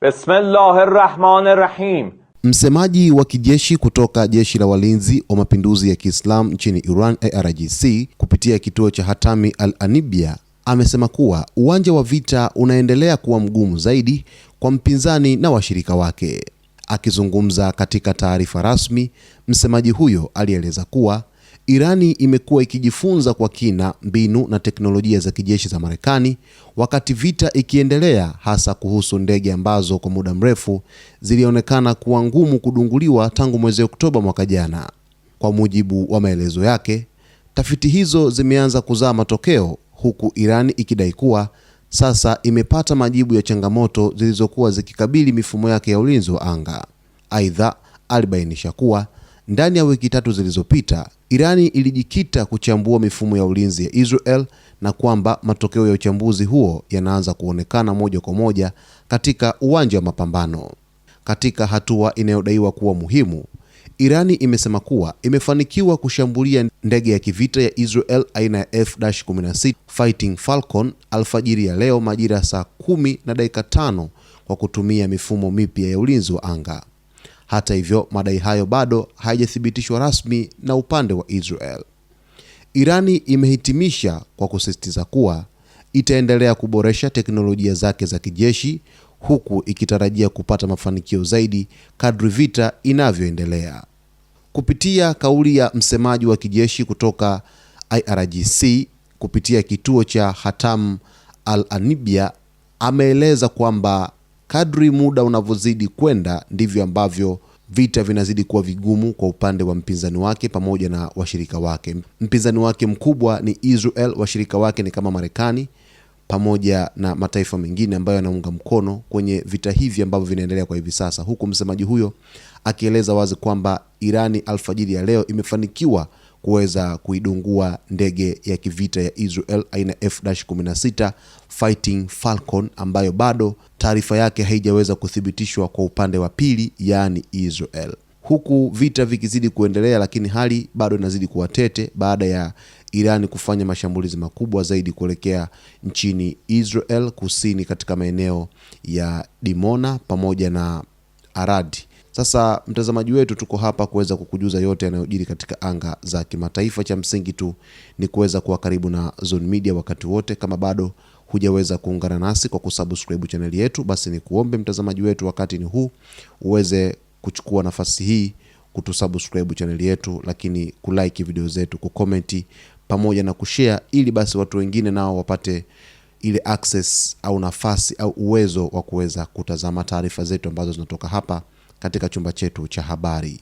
Bismillahirrahmanirrahim. Msemaji wa kijeshi kutoka Jeshi la Walinzi wa Mapinduzi ya Kiislamu nchini Iran IRGC kupitia kituo cha Hatami Al-Anibia amesema kuwa uwanja wa vita unaendelea kuwa mgumu zaidi kwa mpinzani na washirika wake. Akizungumza katika taarifa rasmi, msemaji huyo alieleza kuwa Irani imekuwa ikijifunza kwa kina mbinu na teknolojia za kijeshi za Marekani wakati vita ikiendelea, hasa kuhusu ndege ambazo kwa muda mrefu zilionekana kuwa ngumu kudunguliwa tangu mwezi Oktoba mwaka jana. Kwa mujibu wa maelezo yake, tafiti hizo zimeanza kuzaa matokeo, huku Irani ikidai kuwa sasa imepata majibu ya changamoto zilizokuwa zikikabili mifumo yake ya ulinzi wa anga. Aidha, alibainisha kuwa ndani ya wiki 3 zilizopita, Irani ilijikita kuchambua mifumo ya ulinzi ya Israel na kwamba matokeo ya uchambuzi huo yanaanza kuonekana moja kwa moja katika uwanja wa mapambano. Katika hatua inayodaiwa kuwa muhimu, Irani imesema kuwa imefanikiwa kushambulia ndege ya kivita ya Israel aina ya F-16 Fighting Falcon alfajiri ya leo majira saa 10:05 kwa kutumia mifumo mipya ya ulinzi wa anga. Hata hivyo, madai hayo bado hayajathibitishwa rasmi na upande wa Israel. Irani imehitimisha kwa kusisitiza kuwa itaendelea kuboresha teknolojia zake za kijeshi, huku ikitarajia kupata mafanikio zaidi kadri vita inavyoendelea. Kupitia kauli ya msemaji wa kijeshi kutoka IRGC kupitia kituo cha Hatam Al-Anibia, ameeleza kwamba kadri muda unavyozidi kwenda ndivyo ambavyo vita vinazidi kuwa vigumu kwa upande wa mpinzani wake pamoja na washirika wake. Mpinzani wake mkubwa ni Israel, washirika wake ni kama Marekani pamoja na mataifa mengine ambayo yanaunga mkono kwenye vita hivi ambavyo vinaendelea kwa hivi sasa, huku msemaji huyo akieleza wazi kwamba Irani alfajiri ya leo imefanikiwa kuweza kuidungua ndege ya kivita ya Israel aina F-16 Fighting Falcon ambayo bado taarifa yake haijaweza kuthibitishwa kwa upande wa pili, yaani Israel. Huku vita vikizidi kuendelea, lakini hali bado inazidi kuwa tete baada ya Irani kufanya mashambulizi makubwa zaidi kuelekea nchini Israel kusini katika maeneo ya Dimona pamoja na Aradi. Sasa mtazamaji wetu, tuko hapa kuweza kukujuza yote yanayojiri katika anga za kimataifa. Cha msingi tu ni kuweza kuwa karibu na Zone Media wakati wote. Kama bado hujaweza kuungana nasi kwa kusubscribe channel yetu, basi ni kuombe mtazamaji wetu, wakati ni huu uweze kuchukua nafasi hii kutusubscribe channel yetu, lakini kulike video zetu, kucomment pamoja na kushare, ili basi watu wengine nao wapate ile access au nafasi au uwezo wa kuweza kutazama taarifa zetu ambazo zinatoka hapa katika chumba chetu cha habari.